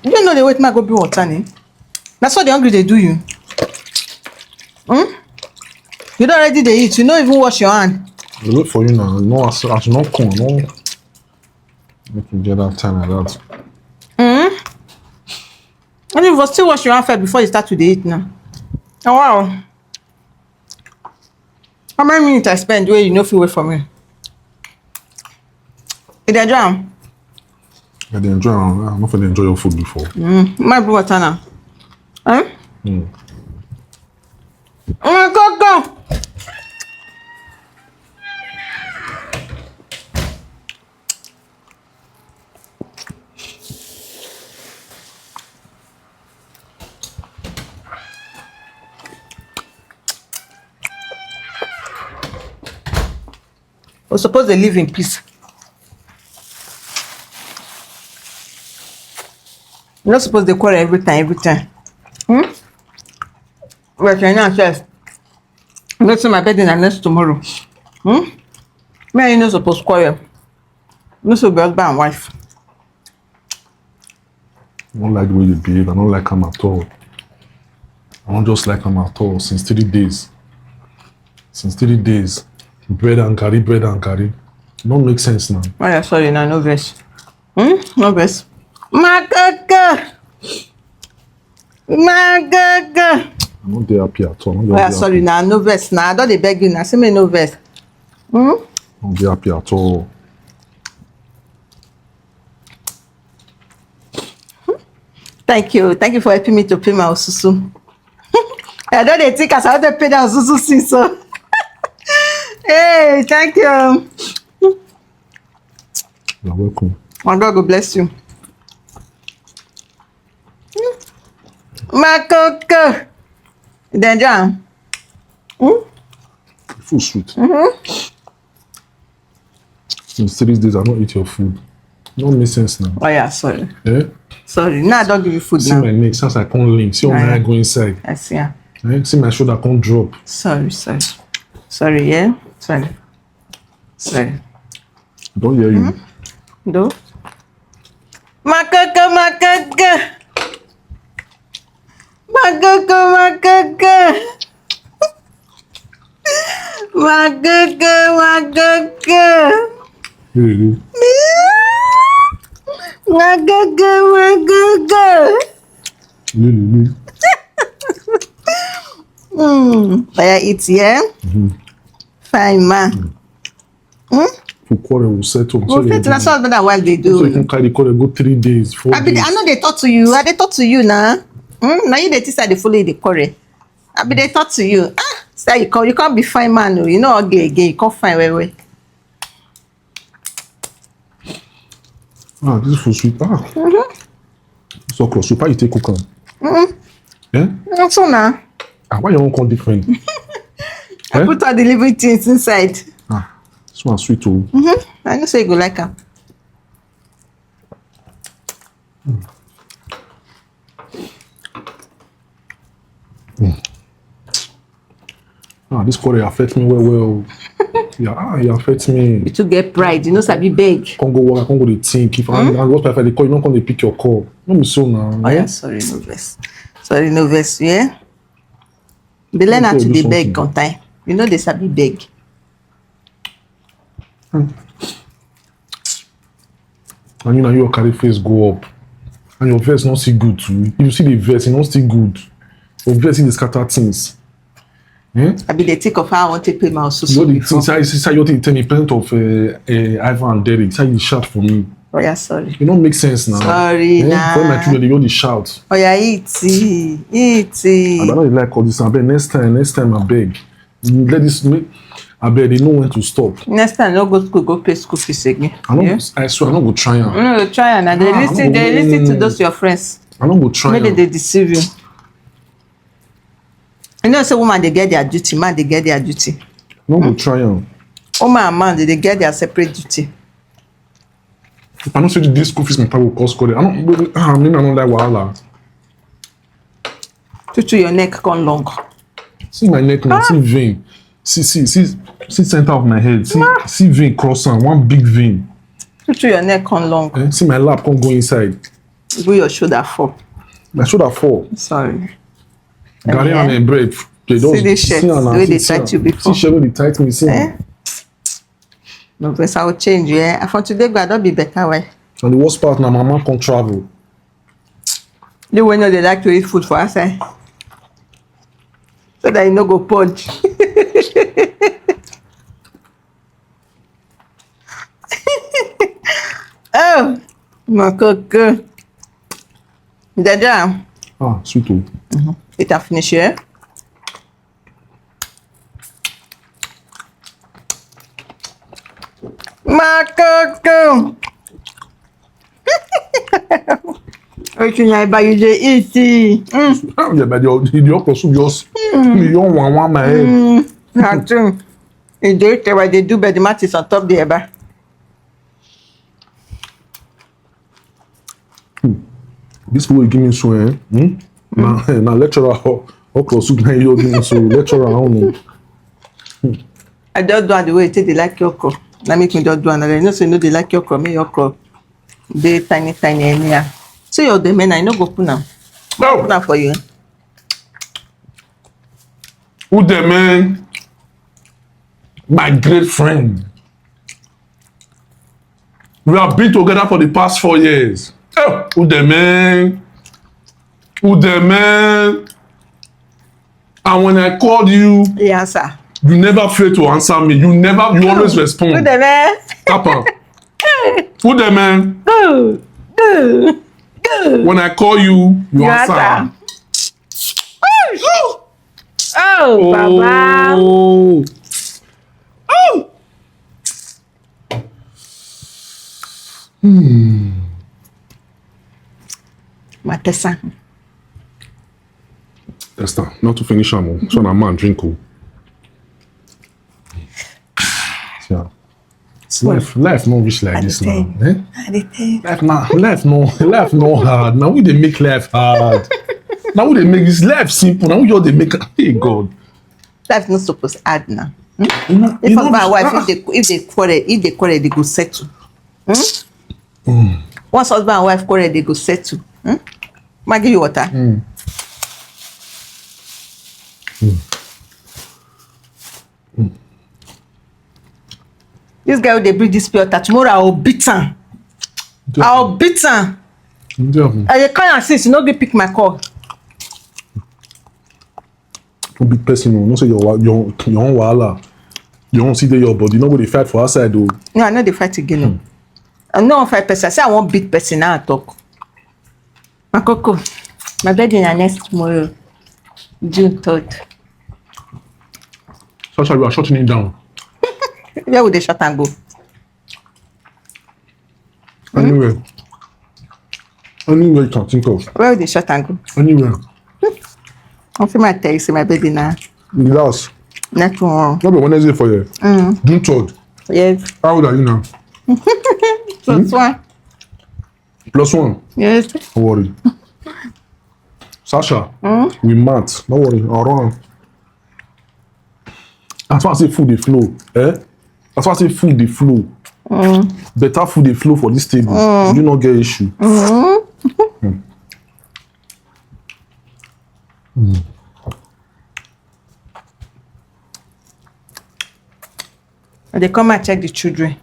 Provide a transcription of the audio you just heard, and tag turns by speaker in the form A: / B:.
A: You don't know the way my go be water, ne? That's what the hungry they do you. You don't already they eat. You don't even wash your hand.
B: I wait for you now. No, as not come. No, make you get that time like that.
A: And you will still wash your hand first before you start to eat now. Oh wow. How many minutes I spend where you know feel wait for me? Did I drown?
B: I did enjoy. I'm not going enjoy your food before.
A: My blue water now. Huh?
B: Mm.
A: Oh my God, go! We're supposed to live in peace. You're not supposed to quarrel every time. But you're not just. Let's say my birthday and next tomorrow. Me and you not supposed to quarrel. Not so be husband and wife.
B: I don't like the way you behave. I don't like him at all. I don't just like him at all. Since 3 days. Bread and curry. It don't make sense now.
A: Oh yeah, sorry, now no verse. No verse. My gaga.
B: I'm not there happy at all.
A: Oh yeah, sorry, now no verse. Now I don't beg you now. Say me no verse.
B: I'm not there happy at all.
A: Thank you for helping me to pay my osusu. I don't think as I want to pay that osusu since so. Hey, thank you.
B: You're welcome.
A: My God, God bless you. My coco. Then John.
B: Food sweet. Since 3 days, I don't eat your food. It don't make sense now.
A: Oh yeah, sorry.
B: Eh?
A: Sorry. Now I don't give you food
B: See
A: now.
B: my neck, since I can't link. See how my eye go inside.
A: I see. Yeah.
B: Eh? See my shoulder can't drop.
A: Sorry, yeah. Sorry.
B: Don't hear you.
A: Do. Makaka.
B: Really?
A: Magaga.
B: Really?
A: I eat, yeah? Fine, man.
B: For quarrel will settle.
A: That's what that wife they do.
B: So you can carry quarrel go 3 days, 4 days.
A: I know they talk to you. They talk to you now. Now you the teacher they follow the quarrel. They talk to you. Say you can't be fine man. You know ugly again. You can't find where.
B: This is for sweet. So close. So how you take cook am? Yeah?
A: So now.
B: Why you won't come different?
A: I put all the living things inside.
B: This one sweet too.
A: I know say you go like them.
B: This quarrel affects me well. Yeah, it affects me.
A: You to get pride, you know, sabi beg.
B: Can't go work, I can't go to think. If I what's if they call, you don't come to pick your call. No me so now.
A: Oh yeah, sorry, no verse, yeah. They learn how to dey beg on time. You know they sabi beg.
B: And you know your carry face go up. And your verse not see good too. If you see the verse, it not see good. Your verse in the scatter things.
A: I be the think of how I want to pay my osusu.
B: You say you tell me present of Ivan and Derek. Say you shout for me.
A: Oh yeah, sorry.
B: It don't make sense now.
A: Sorry, nah.
B: For my children, they shout.
A: Oh yeah, eat.
B: I don't like all this. I beg next time I beg. Let this make. I beg they know when to stop.
A: Next time, no go school, go pay school fees again.
B: I swear, I don't go try them.
A: No, try and they listen to those your friends.
B: I don't go try.
A: Maybe they deceive you. You know, say woman they get their duty, man they get their duty.
B: No go try them.
A: Woman and man they get their separate duty.
B: If I don't say this school fees, my papa will cost code. I don't like wahala.
A: To your neck come long.
B: See my neck now, see vein. See center of my head. See vein cross on one big vein.
A: Put your neck on long.
B: Eh? See my lap can't go inside.
A: Do your shoulder fall.
B: My shoulder fall.
A: Sorry.
B: Gary and bread. They
A: See this shirt, the way they tight you before.
B: See shirt wey dey tight me. See.
A: No, but I will change you. Eh? For today, God, don't be better way.
B: And the worst part, now my mama can't travel.
A: You will know they like to eat food for us, eh? So that you no go punch. Oh, my coco. Dada.
B: Ah, sweet oh.
A: It a finish here. My coco. Wetin I buy you dey eat?
B: Yeah, but the okra soup just you don't want my head.
A: Na true. E dey tey why they do but the mat is on top the eba.
B: This food you give me so eh? Now lecturer okra soup na you give me so lecturer I don't know.
A: I just do am the way they like your okra. Na make me just do another. You know say you no dey like your okra, make your okra dey tiny anyhow. So your the men I no go put am.
B: No.
A: Put am for you.
B: Who the man? My great friend. We have been together for the past 4 years. Oh, who the man? Who the man? And when I called you,
A: He answer.
B: you never fail to answer me. You always
A: Who
B: respond.
A: the man?
B: Papa. Who the man?
A: Go.
B: When I call you, you answer.
A: Oh, Baba.
B: Oh. Oh.
A: Matesa.
B: Esther, not to finish am. So na man drink o. Yeah. Life no reach like this now. Eh? Life no hard. Now we dey make life hard. Now we dey make this life simple. Now we just dey make. Hey God.
A: Life not supposed to add now.
B: You
A: If
B: know,
A: husband and wife, if they quarrel, they go settle. Once husband and wife quarrel, they go settle. Ma give you water. This guy will they bring this pure water. Tomorrow I will beat him. I will beat him. I call and since you no gree pick my call.
B: No big person o. No say your own wahala. You own see dey your body. No go dey fight for outside o.
A: No, I know they fight again. I no wan fight person. I say I wan beat person now I talk. My coco, my birthday na next tomorrow, June 3rd.
B: Sasha, you are shutting it down.
A: Where would they shut and go?
B: Anywhere. Anywhere you can think of.
A: Where would they shut and go?
B: Anywhere.
A: I feel my tell you say my baby now.
B: Relax.
A: Next one.
B: No be Wednesday for you. June 3rd.
A: Yes.
B: How old are you now?
A: Plus one.
B: +1.
A: Yes.
B: Don't worry. Sasha, we mad. Don't worry. I'll run. As far as say food dey flow, eh? As far as say food dey flow, better food dey flow for this table. You not get issue.
A: And they come and check the children.